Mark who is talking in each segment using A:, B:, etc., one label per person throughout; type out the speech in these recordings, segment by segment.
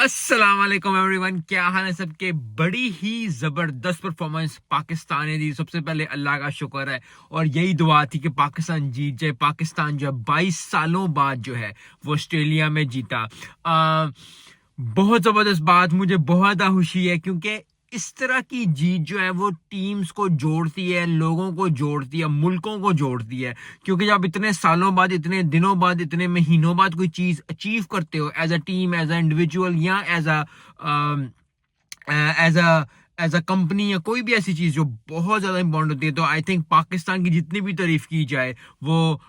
A: अस्सलाम वालेकुम एवरीवन, क्या हाल है सबके। बड़ी ही जबरदस्त परफॉर्मेंस पाकिस्तान ने दी। सबसे पहले अल्लाह का शुक्र है और यही दुआ थी कि पाकिस्तान जीत जाए। पाकिस्तान जो 22 सालों बाद जो है वो ऑस्ट्रेलिया में जीता। बहुत जबरदस्त बात, मुझे बहुत खुशी है क्योंकि इस तरह की जीत जो है वो टीम्स को जोड़ती है, लोगों को जोड़ती है, मुल्कों को जोड़ती है। क्योंकि जब इतने सालों बाद, इतने दिनों बाद, इतने महीनों बाद कोई चीज अचीव करते हो as a team, as a individual या as a as a company या कोई भी ऐसी चीज जो बहुत ज्यादा इंपॉर्टेंट होती है, तो आई थिंक पाकिस्तान की जितनी भी तारीफ की जाए वो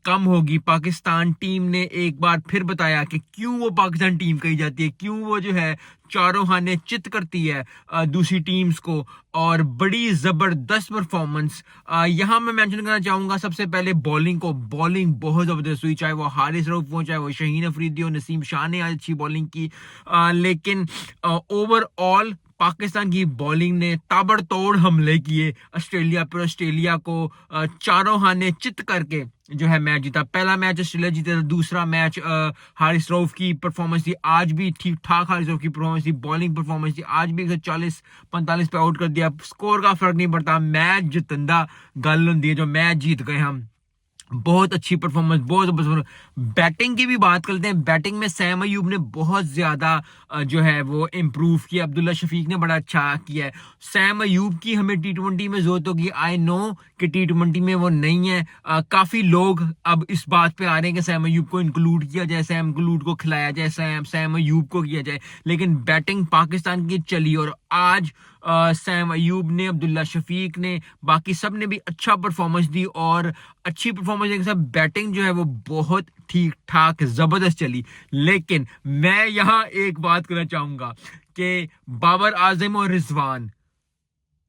A: कम होगी। पाकिस्तान टीम ने एक बार फिर बताया कि क्यों वो पाकिस्तान टीम कही जाती है, क्यों वो जो है चारों खाने चित करती है दूसरी टीम्स को। और बड़ी जबरदस्त परफॉर्मेंस यहाँ मैं मेंशन करना चाहूंगा सबसे पहले बॉलिंग को। बॉलिंग बहुत जबरदस्त हुई, चाहे वो हारिस रऊफ हो, चाहे वो शाहीन अफरीदी हो, नसीम शाह ने अच्छी बॉलिंग की। लेकिन ओवरऑल पाकिस्तान की बॉलिंग ने ताबड़तोड़ हमले किए ऑस्ट्रेलिया पर। ऑस्ट्रेलिया को चारों खाने चित करके जो है मैच जीता। पहला मैच ऑस्ट्रेलिया जीता, दूसरा मैच हारिस रऊफ की परफॉर्मेंस थी, आज भी ठीक ठाक हारिस रऊफ की परफॉर्मेंस थी, बॉलिंग परफॉर्मेंस थी। आज भी 140-45 पे आउट कर दिया। स्कोर का फर्क नहीं पड़ता, मैच जितंदा गल होंदी है, जो मैच जीत गए हम। बहुत अच्छी परफॉर्मेंस, बहुत बैटिंग की भी बात करते हैं। बैटिंग में सैम अयूब ने बहुत ज्यादा जो है वो इम्प्रूव किया। अब्दुल्ला शफीक ने बड़ा अच्छा किया है। सैम अयूब की हमें टी20 में जरूरत होगी। आई नो कि टी20 में वो नहीं है। काफी लोग अब इस बात पे आ रहे हैं कि सैम अयूब को इंक्लूड किया जाए, सैम अयूब को खिलाया जाए, सैम अयूब को किया जाए। लेकिन बैटिंग पाकिस्तान की चली और आज सैम अयूब ने, अब्दुल्ला शफीक ने, बाकी सब ने भी अच्छा परफॉर्मेंस दी। और अच्छी परफॉर्मेंस के साथ बैटिंग जो है वो बहुत ठीक ठाक जबरदस्त चली। लेकिन मैं यहाँ एक बात करना चाहूंगा कि बाबर आजम और रिजवान,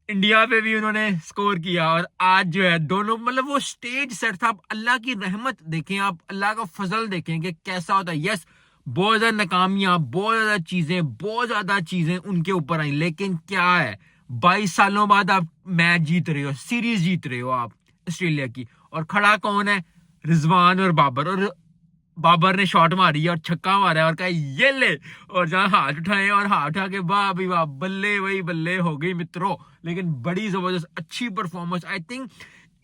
A: इंडिया पे भी उन्होंने स्कोर किया और आज जो है दोनों, मतलब वो स्टेज सेट था। आप अल्लाह की रहमत देखें, आप अल्लाह का फजल देखें कि कैसा होता है। यस, बहुत ज्यादा नाकामियां, बहुत ज्यादा चीजें उनके ऊपर आई, लेकिन क्या है, 22 सालों बाद आप मैच जीत रहे हो, सीरीज जीत रहे हो आप ऑस्ट्रेलिया की। और खड़ा कौन है? रिजवान और बाबर। और बाबर ने शॉट मारी है और छक्का मारा है और कहा ये ले, और जहां हाथ उठाए और हाथ उठा के वाह भी वाह, बल्ले वही बल्ले हो गई मित्रों। लेकिन बड़ी जबरदस्त अच्छी परफॉर्मेंस। आई थिंक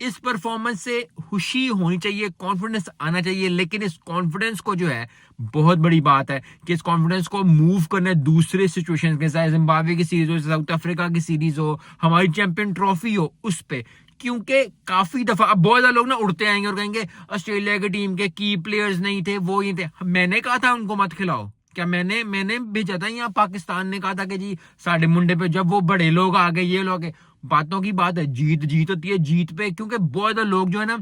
A: इस परफॉर्मेंस से खुशी होनी चाहिए, कॉन्फिडेंस आना चाहिए। लेकिन इस कॉन्फिडेंस को जो है, बहुत बड़ी बात है कि इस कॉन्फिडेंस को मूव करना है दूसरे सिचुएशंस के साथ, जिम्बाब्वे की सीरीज हो, साउथ अफ्रीका की सीरीज हो, हमारी चैंपियन ट्रॉफी हो, उस पे। क्योंकि काफी दफा अब बहुत ज्यादा लोग ना उड़ते आएंगे और कहेंगे ऑस्ट्रेलिया की टीम के की प्लेयर्स नहीं थे, वो ही थे। मैंने कहा था उनको मत खिलाओ? क्या मैंने भेजा था? यहाँ पाकिस्तान ने कहा था कि जी साढ़े मुंडे पे जब वो बड़े लोग आ गए, ये लोग बातों की बात है, जीत जीत होती है जीत पे। क्योंकि बहुत ज्यादा लोग जो है ना,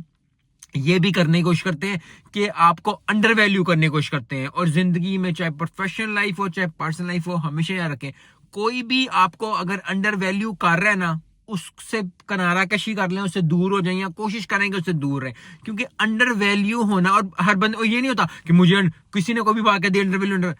A: ये भी करने की कोशिश करते हैं कि आपको अंडर वैल्यू करने की कोशिश करते हैं। और जिंदगी में चाहे प्रोफेशनल लाइफ हो चाहे पर्सनल लाइफ हो, हमेशा याद रखें, कोई भी आपको अगर अंडर वैल्यू कर रहा है ना, उससे किनारा कशी कर लें, उससे दूर हो जाए या कोशिश करें कि उससे दूर रहे। क्योंकि अंडर वैल्यू होना, और हर बंदे, और ये नहीं होता कि मुझे किसी ने कोई भी बात कर the under value.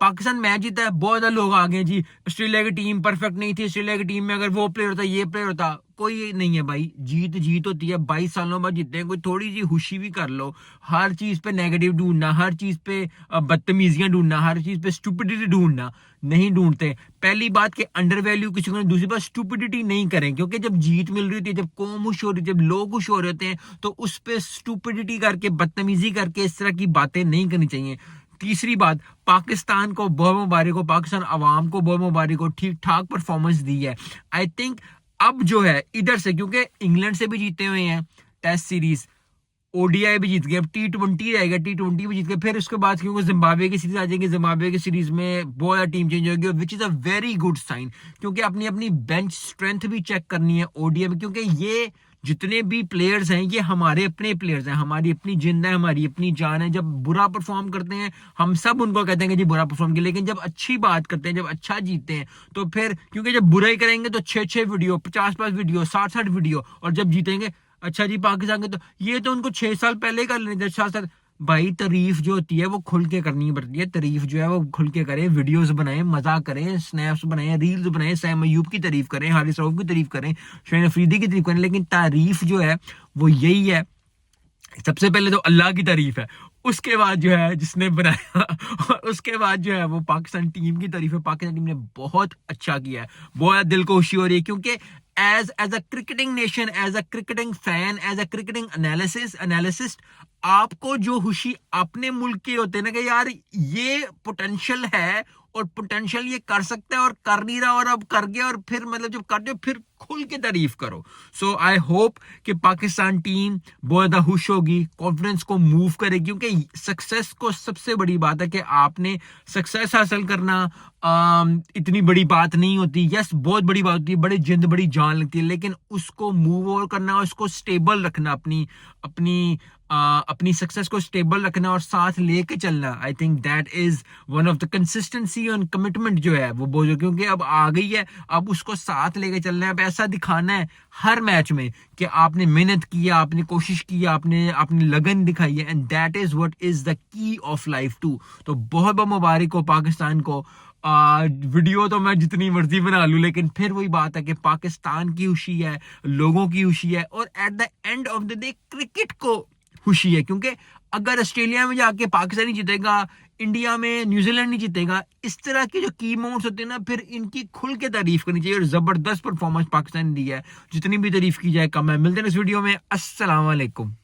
A: Pakistan match जीता है, बहुत ज्यादा लोग आ गए जी ऑस्ट्रेलिया की टीम परफेक्ट नहीं थी, ऑस्ट्रेलिया की टीम में अगर वो प्लेयर होता, ये प्लेयर होता। कोई नहीं है भाई, जीत जीत होती है। 22 सालों बाद जीतते हैं, कोई थोड़ी सी खुशी भी कर लो। हर चीज पे नेगेटिव ढूंढना, हर चीज पे बदतमीजियां ढूंढना, हर चीज पे स्टूपिडिटी ढूंढना नहीं ढूंढते। पहली बात कि अंडर वैल्यू किसी को, दूसरी बात स्टूपिडिटी नहीं करें। क्योंकि जब जीत मिल रही होती है, जब कौम खुश हो रही है, जब लोग खुश हो रहे होते हैं, तो उस पे स्टूपिडिटी करके, बदतमीजी करके इस तरह की बातें नहीं करनी चाहिए। तीसरी बात, पाकिस्तान को बहुत मुबारक हो, पाकिस्तान अवाम को बहुत मुबारक हो, ठीक ठाक परफॉर्मेंस दी है। आई थिंक अब जो है इधर से, क्योंकि इंग्लैंड से भी जीते हुए हैं टेस्ट सीरीज, ओडीआई भी जीत गए, अब टी20 रहेगा, टी20 भी जीत गए। फिर उसके बाद क्योंकि जिम्बाब्वे की सीरीज आ जाएगी, जिम्बाब्वे की सीरीज में बहुत टीम चेंज होगी, which is a very good sign. क्योंकि अपनी अपनी बेंच स्ट्रेंथ भी चेक करनी है ओडीआई में। क्योंकि ये जितने भी प्लेयर्स हैं, ये हमारे अपने प्लेयर्स हैं, हमारी अपनी जिंद है, हमारी अपनी जान है। जब बुरा परफॉर्म करते हैं, हम सब उनको कहते हैं कि जी बुरा परफॉर्म किया। लेकिन जब अच्छी बात करते हैं, जब अच्छा जीतते हैं, तो फिर क्योंकि जब बुरा ही करेंगे तो 6-6 वीडियो, 50-50 वीडियो, 60-60 वीडियो, और जब जीतेंगे, अच्छा जी पाकिस्तान के, तो ये तो उनको 6 साल पहले कर लेते, 6 साल। भाई तारीफ जो होती है वो खुल के करनी पड़ती है। तारीफ जो है वो खुल के करें, वीडियोस बनाएं, मजाक करें, स्नैप्स बनाएं, रील्स बनाएं, सैम अयूब की तारीफ करें, हारिस रऊफ की तारीफ करें, शाहीन अफरीदी की तारीफ करें। लेकिन तारीफ जो है वो यही है सबसे पहले तो अल्लाह की तारीफ है, उसके बाद जो है जिसने बनाया और उसके बाद जो है वो पाकिस्तान टीम की तारीफ है। पाकिस्तान टीम ने बहुत अच्छा किया है, बहुत दिल को खुशी हो रही है, क्योंकि as a cricketing nation, as a cricketing fan, as a cricketing analyst, आपको जो खुशी अपने मुल्क के होते हैं ना कि यार ये पोटेंशियल है और पोटेंशियल ये कर सकता है और कर नहीं रहा और अब कर गया, और फिर मतलब जब कर दो फिर खुल के तारीफ करो। सो आई होप कि पाकिस्तान टीम बहुत ज्यादा खुश होगी, कॉन्फिडेंस को मूव करेगी, क्योंकि सक्सेस को सबसे बड़ी बात है कि आपने सक्सेस हासिल करना इतनी बड़ी बात नहीं होती। यस, बहुत बड़ी बात होती है, बड़ी जिंद बड़ी जान लगती है, लेकिन उसको मूव ओवर करना, उसको स्टेबल रखना, अपनी अपनी अपनी सक्सेस को स्टेबल रखना और साथ लेके चलना, I think that is one of the consistency और कमिटमेंट जो है वो बहुत, क्योंकि अब आ गई है, अब उसको साथ लेके चलना है, अब ऐसा दिखाना है हर मैच में कि आपने मेहनत की, आपने कोशिश की, आपने अपनी लगन दिखाई है, and that is what is the key of life too. तो बहुत बहुत मुबारक हो पाकिस्तान को। वीडियो तो मैं जितनी मर्जी बना लूं, लेकिन फिर वही बात है कि पाकिस्तान की खुशी है, लोगों की खुशी है, और at the end of the day cricket को खुशी है, क्योंकि अगर ऑस्ट्रेलिया में जाके पाकिस्तान नहीं जीतेगा, इंडिया में न्यूजीलैंड नहीं जीतेगा, इस तरह के जो की मोमेंट्स होते हैं ना, फिर इनकी खुल के तारीफ करनी चाहिए, और जबरदस्त परफॉर्मेंस पाकिस्तान ने दी है, जितनी भी तारीफ की जाए कम है। मिलते हैं इस वीडियो में, अस्सलाम वालेकुम।